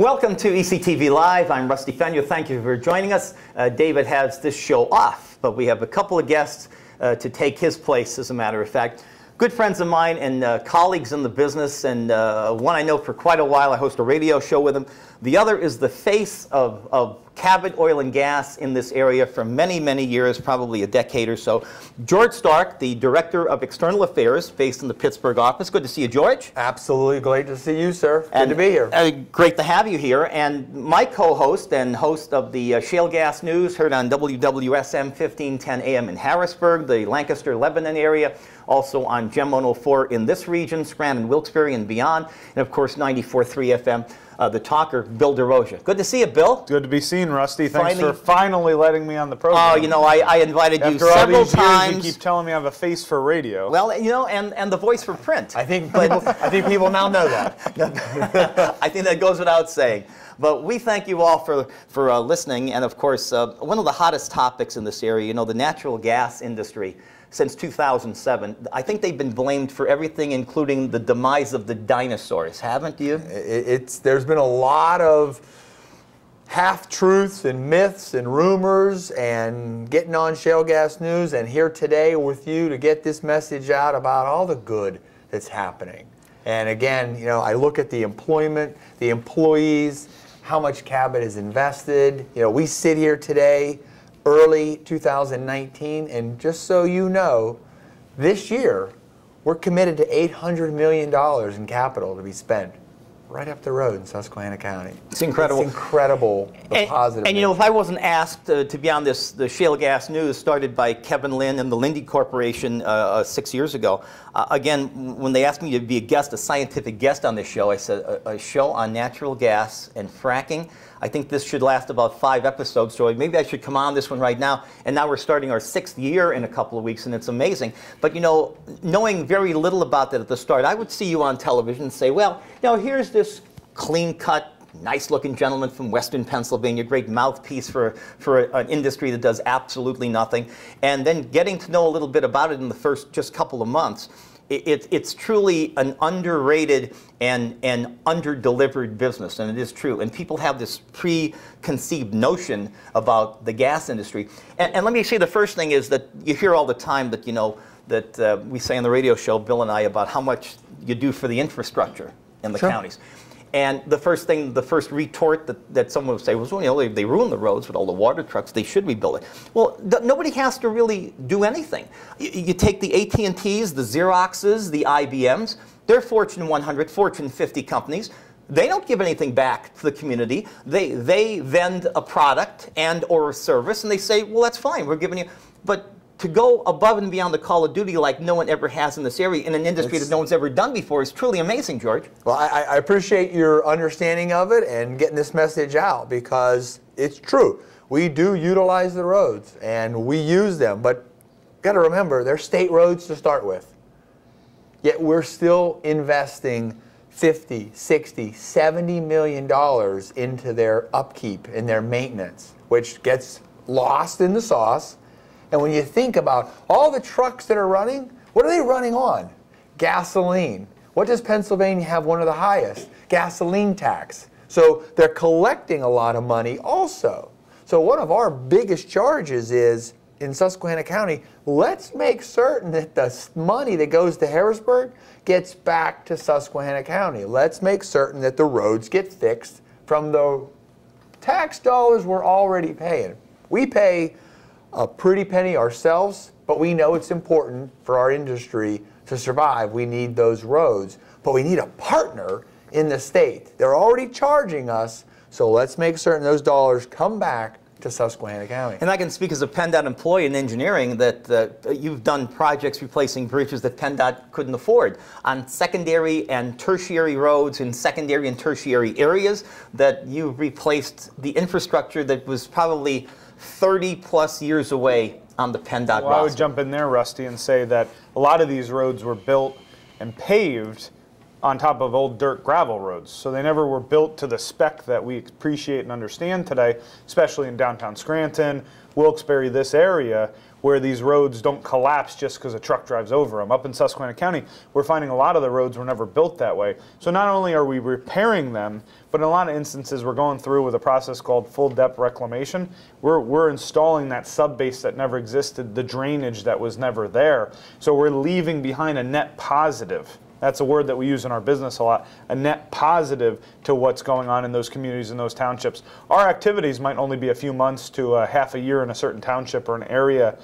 Welcome to ECTV Live. I'm Rusty Fenner. Thank you for joining us. David has this show off, but we have a couple of guests to take his place, as a matter of fact. Good friends of mine and colleagues in the business, and one I know for quite a while. I host a radio show with him. The other is the face of Cabot Oil and Gas in this area for many, many years, probably a decade or so. George Stark, the Director of External Affairs, based in the Pittsburgh office. Good to see you, George. Absolutely great to see you, sir. Good to be here. Great to have you here. And my co-host and host of the Shale Gas News, heard on WWSM 1510 AM in Harrisburg, the Lancaster, Lebanon area, also on GEM 104 in this region, Scranton, Wilkes-Barre, and beyond, and of course 94.3 FM. The talker, Bill DeRosia. Good to see you, Bill. Good to be seen, Rusty. Thanks for finally letting me on the program. Oh, you know, I invited you several After all these times. years, you keep telling me I have a face for radio. Well, you know, and the voice for print. I think people now know that. I think that goes without saying. But we thank you all for listening. And of course, one of the hottest topics in this area, you know, the natural gas industry. Since 2007, I think they've been blamed for everything, including the demise of the dinosaurs, haven't you? There's been a lot of half-truths and myths and rumors and getting on Shale Gas News and here today with you to get this message out about all the good that's happening. And again, you know, I look at the employment, the employees, how much Cabot has invested. You know, we sit here today, early 2019, and just so you know, this year we're committed to $800 million in capital to be spent right up the road in Susquehanna County. It's incredible. It's incredible, the positive. And you know, if I wasn't asked to be on the Shale Gas News, started by Kevin Lynn and the Lindy Corporation 6 years ago, again, when they asked me to be a guest, a scientific guest on this show, I said a show on natural gas and fracking. I think this should last about 5 episodes, so maybe I should come on this one right now. And now we're starting our 6th year in a couple of weeks, and it's amazing. But you know, knowing very little about that at the start, I would see you on television and say, well, you know, here's this clean-cut, nice-looking gentleman from Western Pennsylvania, great mouthpiece for an industry that does absolutely nothing. And then getting to know a little bit about it in the first just couple of months, it's truly an underrated and under-delivered business, and it is true. And people have this preconceived notion about the gas industry. And let me say the first thing is that you hear all the time that, you know, that we say on the radio show, Bill and I, about how much you do for the infrastructure in the counties. And the first retort that someone would say was, well, you know, they ruin the roads with all the water trucks, they should rebuild it. Well, nobody has to really do anything. You take the AT&Ts, the Xeroxes, the IBMs, they're Fortune 100, Fortune 50 companies. They don't give anything back to the community. They vend a product and or a service, and they say, well, that's fine, we're giving you, but to go above and beyond the call of duty like no one ever has in this area, in an industry that no one's ever done before, is truly amazing, George. Well, I appreciate your understanding of it and getting this message out, because it's true. We do utilize the roads, and we use them, but got to remember, they're state roads to start with. Yet we're still investing $50, $60, $70 million into their upkeep and their maintenance, which gets lost in the sauce. And when you think about all the trucks that are running, what are they running on? Gasoline. What does Pennsylvania have one of the highest? Gasoline tax. So they're collecting a lot of money also. So one of our biggest charges is, in Susquehanna County, let's make certain that the money that goes to Harrisburg gets back to Susquehanna County. Let's make certain that the roads get fixed from the tax dollars we're already paying. We pay a pretty penny ourselves, but we know it's important for our industry to survive. We need those roads, but we need a partner in the state. They're already charging us, so let's make certain those dollars come back to Susquehanna County. And I can speak as a PennDOT employee in engineering that you've done projects replacing bridges that PennDOT couldn't afford on secondary and tertiary roads in secondary and tertiary areas, that you've replaced the infrastructure that was probably 30-plus years away on the PennDOT roster. Well, I would jump in there, Rusty, and say that a lot of these roads were built and paved on top of old dirt gravel roads. So they never were built to the spec that we appreciate and understand today, especially in downtown Scranton, Wilkes-Barre, this area, where these roads don't collapse just because a truck drives over them. Up in Susquehanna County, we're finding a lot of the roads were never built that way. So not only are we repairing them, but in a lot of instances we're going through with a process called full depth reclamation. We're installing that subbase that never existed, the drainage that was never there. So we're leaving behind a net positive. That's a word that we use in our business a lot, a net positive to what's going on in those communities and those townships. Our activities might only be a few months to half a year in a certain township or an area,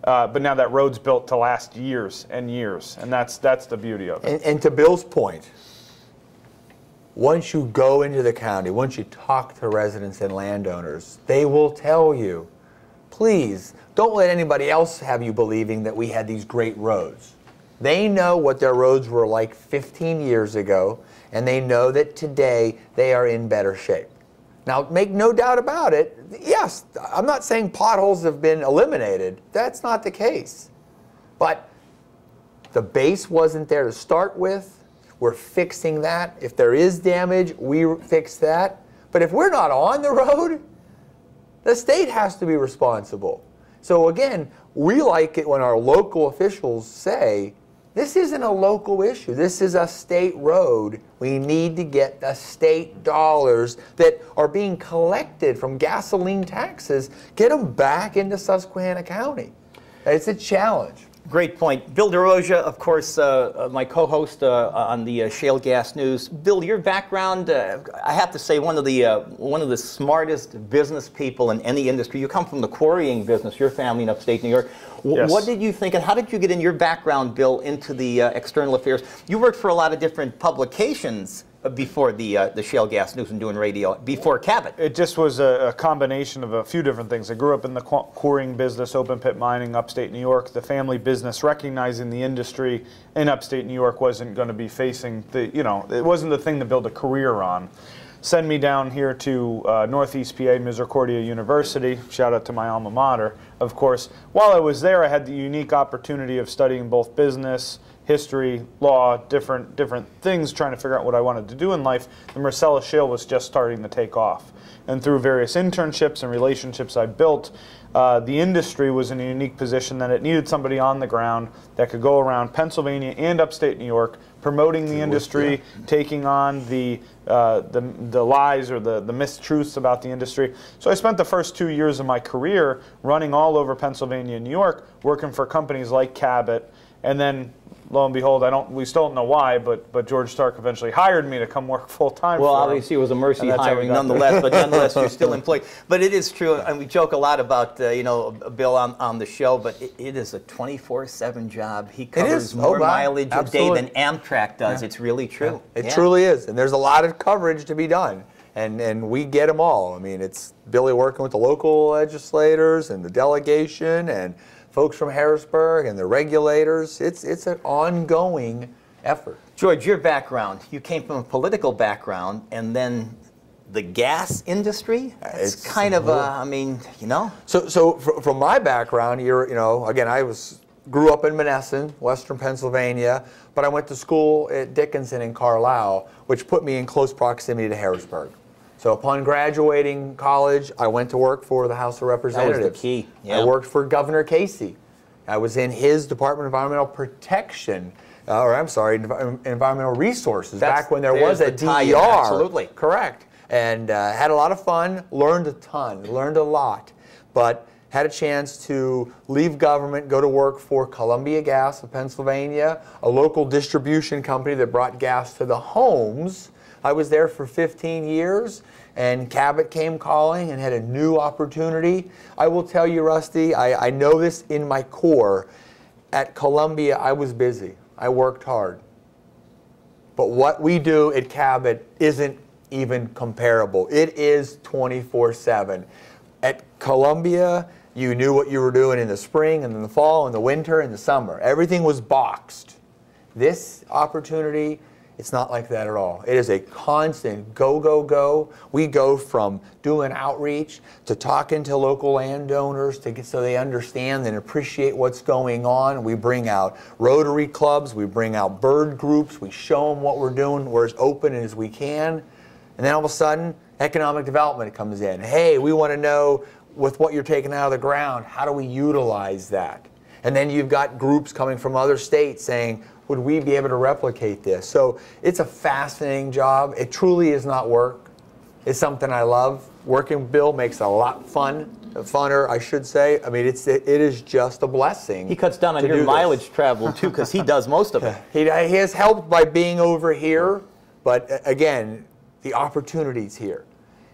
but now that road's built to last years and years, and that's the beauty of it. And to Bill's point, once you go into the county, once you talk to residents and landowners, they will tell you, please, don't let anybody else have you believing that we had these great roads. They know what their roads were like 15 years ago, and they know that today they are in better shape. Now, make no doubt about it, yes, I'm not saying potholes have been eliminated. That's not the case. But the base wasn't there to start with. We're fixing that. If there is damage, we fix that. But if we're not on the road, the state has to be responsible. So again, we like it when our local officials say, this isn't a local issue. This is a state road. We need to get the state dollars that are being collected from gasoline taxes, get them back into Susquehanna County. It's a challenge. Great point. Bill DeRosia, of course, my co-host on the Shale Gas News. Bill, your background, I have to say, one of the smartest business people in any industry. You come from the quarrying business, your family in upstate New York. Yes. What did you think, and how did you get in your background, Bill, into the external affairs? You worked for a lot of different publications before the Shale Gas News and doing radio, before Cabot. It just was a combination of a few different things. I grew up in the quarrying business, open pit mining, upstate New York. The family business, recognizing the industry in upstate New York wasn't going to be facing the, it wasn't the thing to build a career on. Send me down here to Northeast PA, Misericordia University. Shout out to my alma mater, of course. While I was there, I had the unique opportunity of studying both business, history, law, different things, trying to figure out what I wanted to do in life. The Marcellus Shale was just starting to take off. And through various internships and relationships I built, the industry was in a unique position that it needed somebody on the ground that could go around Pennsylvania and upstate New York, promoting the industry, taking on the lies or the mistruths about the industry. So I spent the first 2 years of my career running all over Pennsylvania and New York, working for companies like Cabot, and then lo and behold, we still don't know why, but George Stark eventually hired me to come work full-time Well, for him. obviously it was a mercy hiring nonetheless, but nonetheless you're still employed. But it is true, and we joke a lot about, Bill on the show, but it is a 24/7 job. He covers more mileage a day than Amtrak does. Yeah. It's really true. Yeah. It truly is, and there's a lot of coverage to be done. And we get them all. I mean, it's Billy working with the local legislators and the delegation and folks from Harrisburg and the regulators. It's an ongoing effort. George, your background, you came from a political background, and then the gas industry? It's kind of So from my background, again, grew up in Monessen, Western Pennsylvania, but I went to school at Dickinson in Carlisle, which put me in close proximity to Harrisburg. So upon graduating college, I went to work for the House of Representatives. That was the key. Yeah. I worked for Governor Casey. I was in his Department of Environmental Protection, Environmental Resources, back when there was a DER. Absolutely. Correct. And had a lot of fun, learned a ton, learned a lot, but had a chance to leave government, go to work for Columbia Gas of Pennsylvania, a local distribution company that brought gas to the homes. I was there for 15 years, and Cabot came calling and had a new opportunity. I will tell you, Rusty, I know this in my core. At Columbia, I was busy. I worked hard. But what we do at Cabot isn't even comparable. It is 24/7. At Columbia, you knew what you were doing in the spring and in the fall and the winter and the summer. Everything was boxed. This opportunity, it's not like that at all. It is a constant go, go, go. We go from doing outreach to talking to local landowners so they understand and appreciate what's going on. We bring out Rotary clubs. We bring out bird groups. We show them what we're doing. We're as open as we can. And then all of a sudden, economic development comes in. Hey, we want to know with what you're taking out of the ground, how do we utilize that? And then you've got groups coming from other states saying, would we be able to replicate this? So it's a fascinating job. It truly is not work. It's something I love. Working Bill makes it a lot funner, I should say. I mean, it is just a blessing. He cuts down on your mileage travel too, because he does most of it. He has helped by being over here, but again, the opportunity's here.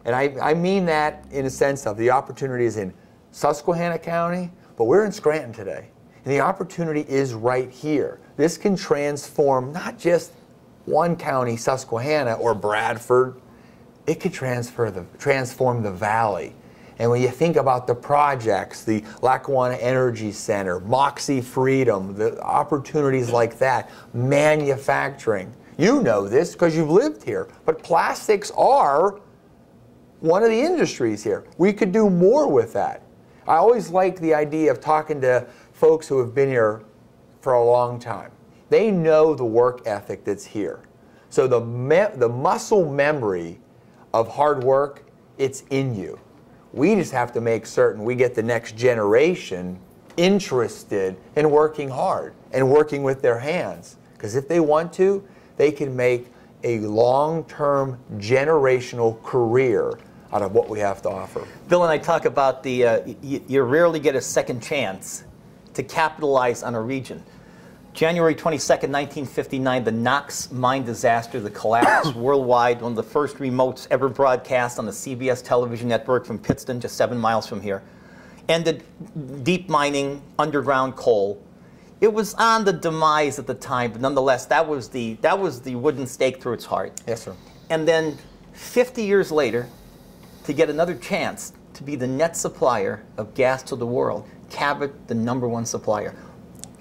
And I mean that in a sense of the opportunity is in Susquehanna County, but we're in Scranton today. And the opportunity is right here. This can transform not just one county, Susquehanna or Bradford, it could transform the valley. And when you think about the projects, the Lackawanna Energy Center, Moxie Freedom, the opportunities like that, manufacturing. You know this because you've lived here, but plastics are one of the industries here. We could do more with that. I always like the idea of talking to folks who have been here for a long time. They know the work ethic that's here. So the muscle memory of hard work, it's in you. We just have to make certain we get the next generation interested in working hard and working with their hands. Because if they want to, they can make a long-term generational career out of what we have to offer. Bill and I talk about you rarely get a second chance to capitalize on a region. January 22nd, 1959, the Knox mine disaster, the collapse worldwide, one of the first remotes ever broadcast on the CBS television network from Pittston, just 7 miles from here, ended deep mining underground coal. It was on the demise at the time, but nonetheless, that was the wooden stake through its heart. Yes, sir. And then 50 years later, to get another chance to be the net supplier of gas to the world, Cabot, the #1 supplier.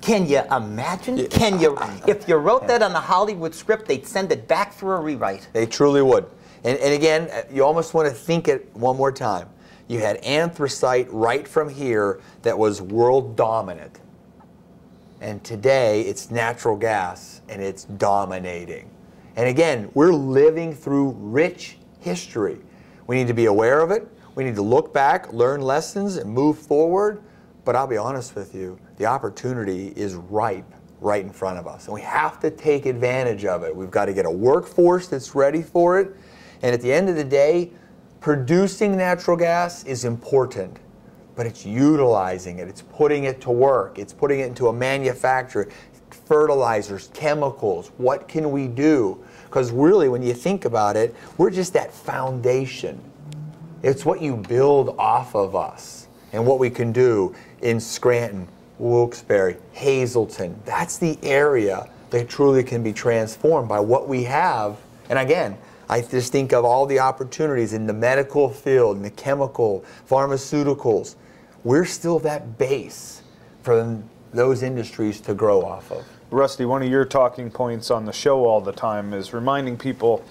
Can you imagine? Yeah. Can you? If you wrote that on a Hollywood script, they'd send it back for a rewrite. They truly would. And again, you almost want to think it one more time. You had anthracite right from here that was world dominant. And today, it's natural gas, and it's dominating. And again, we're living through rich history. We need to be aware of it. We need to look back, learn lessons, and move forward. But I'll be honest with you, the opportunity is ripe right in front of us. And we have to take advantage of it. We've got to get a workforce that's ready for it. And at the end of the day, producing natural gas is important. But it's utilizing it. It's putting it to work. It's putting it into a manufacturer. Fertilizers, chemicals. What can we do? Because really, when you think about it, we're just that foundation. It's what you build off of us and what we can do in Scranton, Wilkes-Barre, Hazleton. That's the area that truly can be transformed by what we have. And again, I just think of all the opportunities in the medical field, in the chemical, pharmaceuticals. We're still that base for those industries to grow off of. Rusty, one of your talking points on the show all the time is reminding people,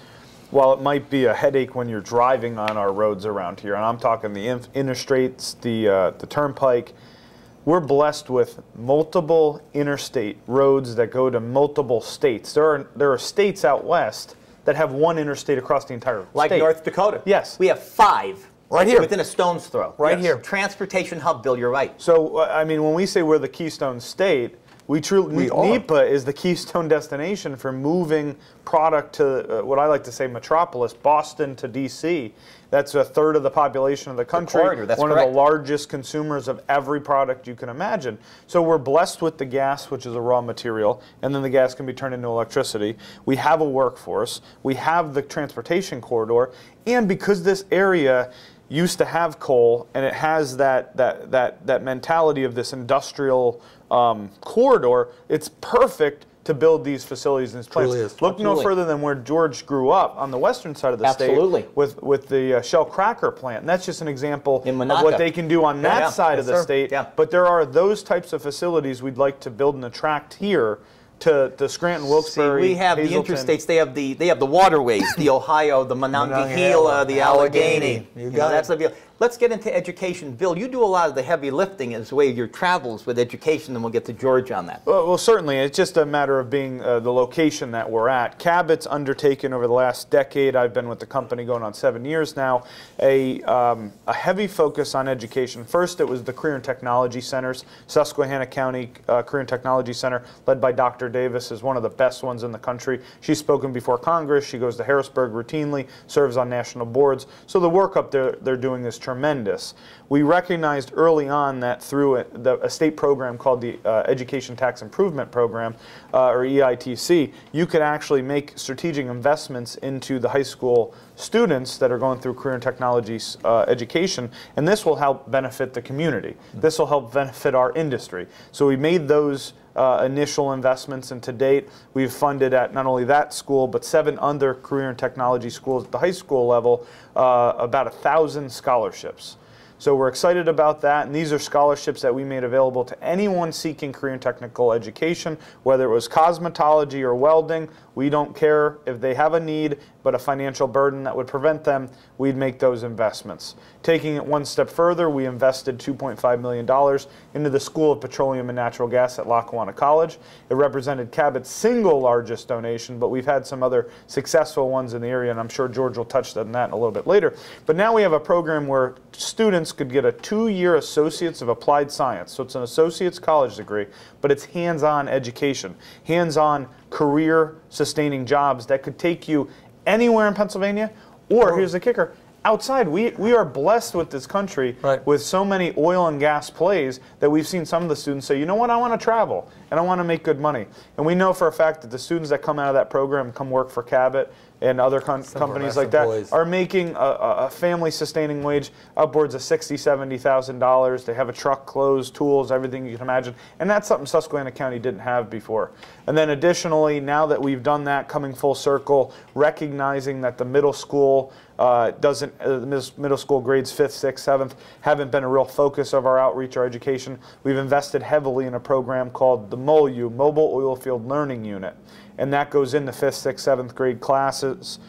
while it might be a headache when you're driving on our roads around here, and I'm talking the interstates, the turnpike, we're blessed with multiple interstate roads that go to multiple states. There are states out west that have one interstate across the entire state. Like North Dakota. Yes. We have 5. Right here. Within a stone's throw. Right here. Transportation hub, Bill, you're right. So, I mean, when we say we're the Keystone State, we truly, NEPA is the keystone destination for moving product to what I like to say metropolis, Boston to D.C. That's 1/3 of the population of the country. Corridor, that's one correct. of the largest consumers of every product you can imagine. So we're blessed with the gas, which is a raw material, and then the gas can be turned into electricity. We have a workforce. We have the transportation corridor, and because this area used to have coal, and it has that mentality of this industrial corridor, it's perfect to build these facilities and these plants. Truly is. Look no further than where George grew up on the western side of the state with the Shell cracker plant. And that's just an example of what they can do on that side of the state. Yeah. But there are those types of facilities we'd like to build and attract here to Scranton, Wilkes-Barre, See, we have Hazleton. the interstates. They have the waterways, the Ohio, the Monongahela, the Allegheny. You got That's it. Let's get into education. Bill, you do a lot of the heavy lifting as way of your travels with education, and we'll get to George on that. Well, certainly. It's just a matter of being the location that we're at. Cabot's undertaken over the last decade, I've been with the company going on 7 years now, a heavy focus on education. First, it was the Career and Technology Centers. Susquehanna County Career and Technology Center, led by Dr. Davis, is one of the best ones in the country. She's spoken before Congress. She goes to Harrisburg routinely, serves on national boards. So the work up there they're doing is tremendous. We recognized early on that through a state program called the Education Tax Improvement Program, or EITC, you could actually make strategic investments into the high school students that are going through career and technology education, and this will help benefit the community. This will help benefit our industry. So we made those initial investments, and to date we've funded at not only that school but 7 other career and technology schools at the high school level about 1,000 scholarships. So we're excited about that, and these are scholarships that we made available to anyone seeking career and technical education, whether it was cosmetology or welding. We don't care if they have a need, but a financial burden that would prevent them, we'd make those investments. Taking it one step further, we invested $2.5 million into the School of Petroleum and Natural Gas at Lackawanna College. It represented Cabot's single largest donation, but we've had some other successful ones in the area, and I'm sure George will touch on that in a little bit later. But now we have a program where students could get a 2-year Associates of Applied Science. So it's an associate's college degree, but it's hands-on education, hands-on career-sustaining jobs that could take you anywhere in Pennsylvania, or here's the kicker, outside. We are blessed with this country with so many oil and gas plays that we've seen some of the students say, you know what, I want to travel and I want to make good money. And we know for a fact that the students that come out of that program come work for Cabot and other companies like that are making a family-sustaining wage upwards of $60,000, $70,000. They have a truck, clothes, tools, everything you can imagine. And that's something Susquehanna County didn't have before. And then additionally, now that we've done that, coming full circle, recognizing that the middle school middle school grades 5th, 6th, 7th haven't been a real focus of our outreach or education, we've invested heavily in a program called the MOLU, Mobile Oilfield Learning Unit. And that goes into 5th, 6th, 7th grade classes,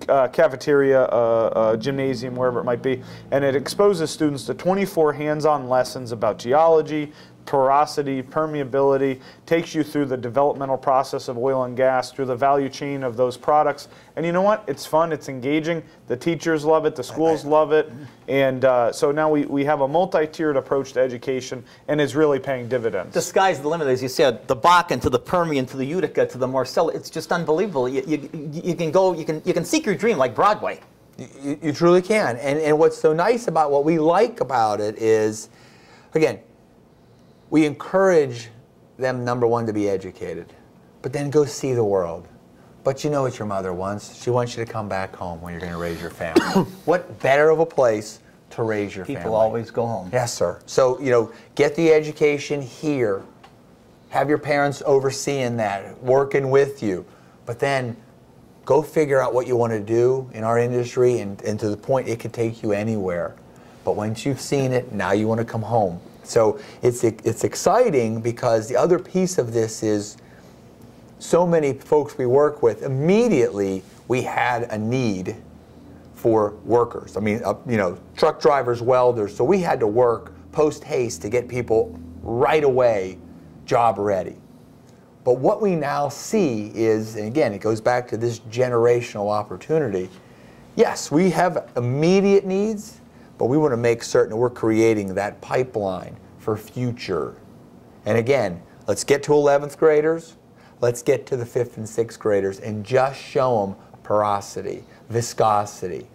cafeteria, gymnasium, wherever it might be. And it exposes students to 24 hands-on lessons about geology, porosity, permeability, takes you through the developmental process of oil and gas, through the value chain of those products. And you know what? It's fun, it's engaging, the teachers love it, the schools love it, and so now we have a multi-tiered approach to education, and it's really paying dividends. The sky's the limit, as you said, the Bakken to the Permian to the Utica to the Marcellus, it's just unbelievable. You can seek your dream like Broadway. You truly can, and what's so nice about what we like about it is, again, we encourage them, number one, to be educated, but then go see the world. But you know what your mother wants. She wants you to come back home when you're going to raise your family. What better of a place to raise your family? People always go home. Yes, sir. So, you know, get the education here. Have your parents overseeing that, working with you. But then go figure out what you want to do in our industry, and to the point it could take you anywhere. But once you've seen it, now you want to come home. So it's exciting, because the other piece of this is so many folks we work with, immediately we had a need for workers. I mean, you know, truck drivers, welders. So we had to work post haste to get people right away job ready. But what we now see is, and again, it goes back to this generational opportunity. Yes, we have immediate needs, but we want to make certain that we're creating that pipeline for future. And again, let's get to 11th graders, let's get to the 5th and 6th graders, and just show them porosity, viscosity.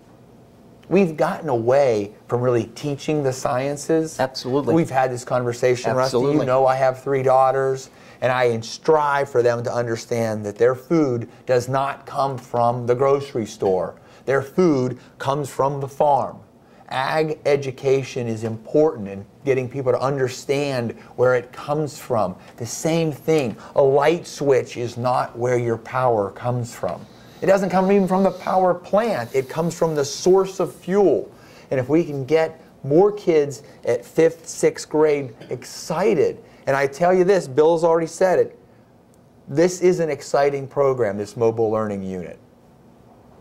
We've gotten away from really teaching the sciences. Absolutely. We've had this conversation, Absolutely. Rusty. You know I have 3 daughters, and I strive for them to understand that their food does not come from the grocery store. Their food comes from the farm. Ag education is important in getting people to understand where it comes from. The same thing, a light switch is not where your power comes from. It doesn't come even from the power plant. It comes from the source of fuel. And if we can get more kids at 5th, 6th grade excited, and I tell you this, Bill's already said it, this is an exciting program, this mobile learning unit.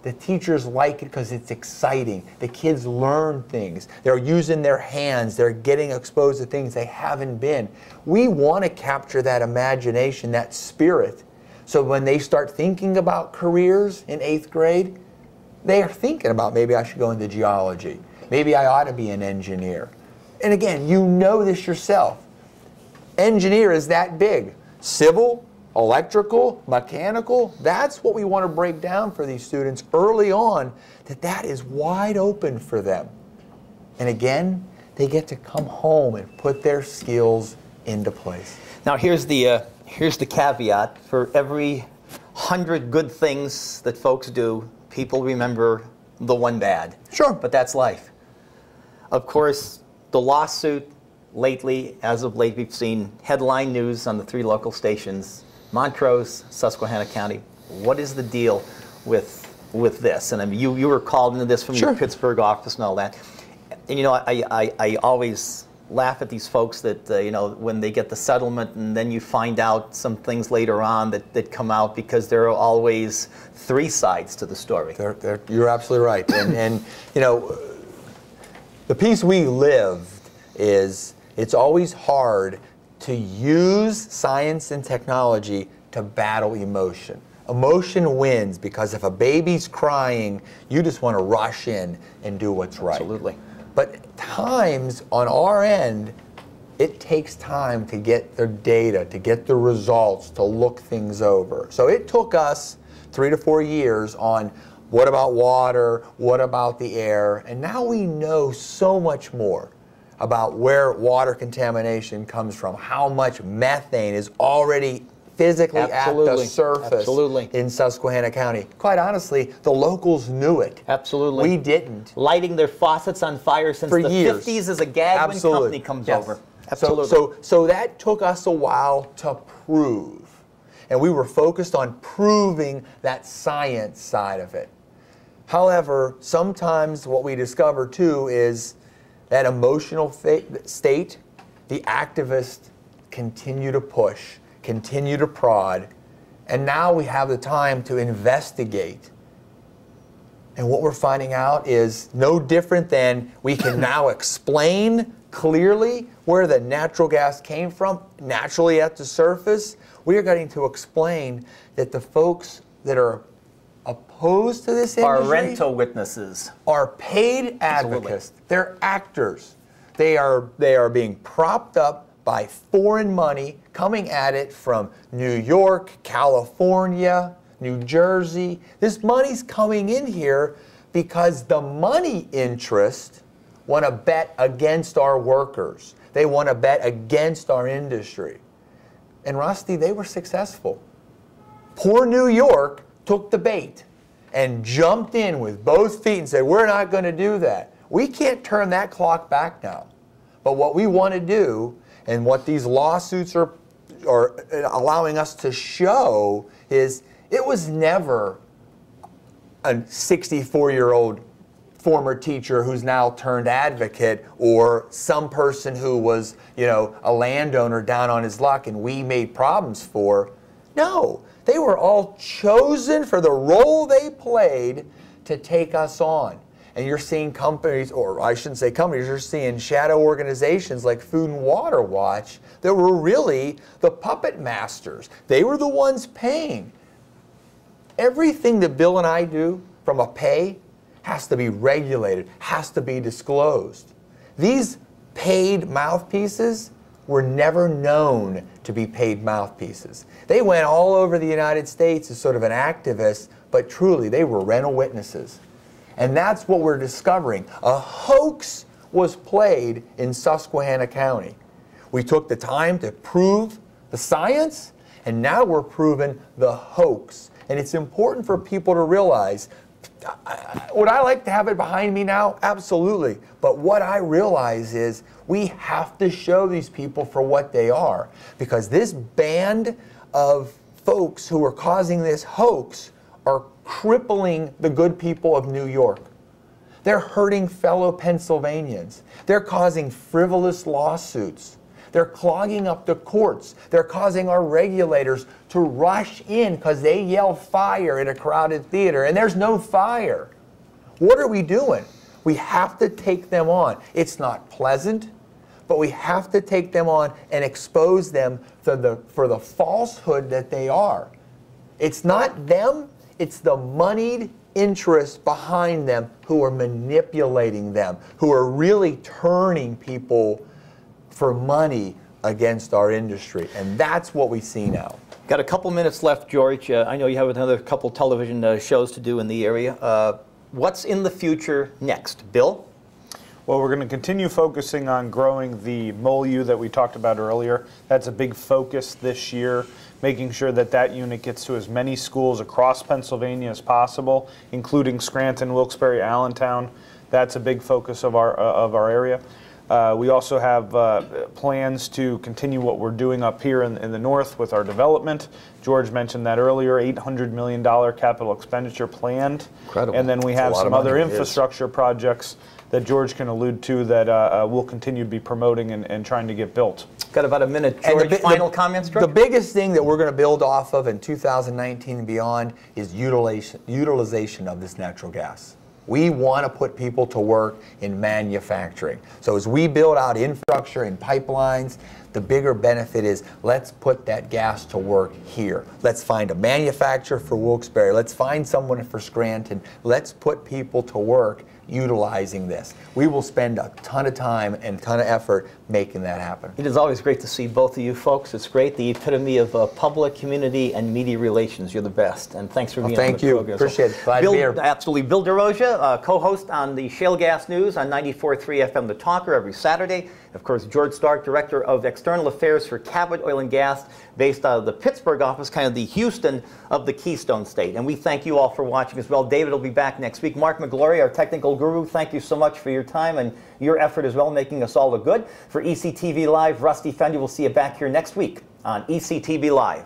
The teachers like it because it's exciting. The kids learn things. They're using their hands. They're getting exposed to things they haven't been. We want to capture that imagination, that spirit. So when they start thinking about careers in 8th grade, they are thinking about, maybe I should go into geology. Maybe I ought to be an engineer. And again, you know this yourself. Engineer is that big. Civil, electrical, mechanical, that's what we want to break down for these students early on, that is wide open for them. And again, they get to come home and put their skills into place. Now here's the caveat. For every 100 good things that folks do, people remember the one bad. Sure. But that's life. Of course, the lawsuit lately, as of late, we've seen headline news on the 3 local stations, Montrose, Susquehanna County. What is the deal with this? And I mean, you were called into this from Sure. your Pittsburgh office and all that. And you know, I always laugh at these folks that you know, when they get the settlement and then you find out some things later on that come out, because there are always 3 sides to the story. You're absolutely right. And you know, the piece we lived is it's always hard to use science and technology to battle emotion. Emotion wins, because if a baby's crying, you just want to rush in and do what's right. Absolutely. But at times on our end, it takes time to get the data, to get the results, to look things over. So it took us 3 to 4 years on what about water, what about the air, and now we know so much more about where water contamination comes from, how much methane is already physically at the surface in Susquehanna County. Quite honestly, the locals knew it. Absolutely. We didn't. Lighting their faucets on fire since For the years. 50s as a gag when company comes over. Absolutely. So that took us a while to prove. And we were focused on proving that science side of it. However, sometimes what we discover too is that emotional state, the activists continue to push, continue to prod, and now we have the time to investigate. And what we're finding out is no different than we can now explain clearly where the natural gas came from, naturally at the surface. We are getting to explain that the folks that are opposed to this industry are rental witnesses, are paid advocates. They're actors. They are being propped up by foreign money coming at it from New York, California, New Jersey. This money's coming in here because the money interests want to bet against our workers. They want to bet against our industry. And Rusty, they were successful. Poor New York took the bait and jumped in with both feet and said, we're not going to do that. We can't turn that clock back now. But what we want to do, and what these lawsuits are allowing us to show, is it was never a 64-year-old former teacher who's now turned advocate, or some person who was, you know, a landowner down on his luck and we made problems for. No, they were all chosen for the role they played to take us on. And you're seeing companies, or I shouldn't say companies, you're seeing shadow organizations like Food and Water Watch that were really the puppet masters. They were the ones paying. Everything that Bill and I do from a pay has to be regulated, has to be disclosed. These paid mouthpieces were never known to be paid mouthpieces. They went all over the United States as sort of an activist, but truly they were rental witnesses. And that's what we're discovering. A hoax was played in Susquehanna County. We took the time to prove the science, and now we're proving the hoax. And it's important for people to realize, would I like to have it behind me now? Absolutely. But what I realize is we have to show these people for what they are, because this band of folks who are causing this hoax are crippling the good people of New York. They're hurting fellow Pennsylvanians. They're causing frivolous lawsuits. They're clogging up the courts. They're causing our regulators to rush in because they yell fire in a crowded theater, and there's no fire. What are we doing? We have to take them on. It's not pleasant, but we have to take them on and expose them for the falsehood that they are. It's not them, it's the moneyed interests behind them who are manipulating them, who are really turning people for money against our industry. And that's what we see now. Got a couple minutes left, George. I know you have another couple television shows to do in the area. What's in the future next? Bill? Well, we're going to continue focusing on growing the MOLU that we talked about earlier. That's a big focus this year, making sure that that unit gets to as many schools across Pennsylvania as possible, including Scranton, Wilkes-Barre, Allentown. That's a big focus of our area. We also have plans to continue what we're doing up here in the north with our development. George mentioned that earlier, $800 million capital expenditure planned. Incredible. And then we have some other infrastructure projects that George can allude to that we'll continue to be promoting and trying to get built. Got about a minute. George, final comments, George? The biggest thing that we're going to build off of in 2019 and beyond is utilization of this natural gas. We want to put people to work in manufacturing. So as we build out infrastructure and pipelines, the bigger benefit is let's put that gas to work here. Let's find a manufacturer for Wilkes-Barre. Let's find someone for Scranton. Let's put people to work utilizing this. We will spend a ton of time and a ton of effort making that happen. It is always great to see both of you folks. It's great. The epitome of public, community, and media relations. You're the best. And thanks for being on the program. Thank you. Appreciate it. Glad to be here. Absolutely. Bill DeRosia, co-host on the Shale Gas News on 94.3 FM The Talker every Saturday. Of course, George Stark, Director of External Affairs for Cabot Oil and Gas, based out of the Pittsburgh office, kind of the Houston of the Keystone State. And we thank you all for watching as well. David will be back next week. Mark McGlory, our technical guru, thank you so much for your time and your effort as well, making us all look good. For ECTV Live, Rusty Fendi, we'll see you back here next week on ECTV Live.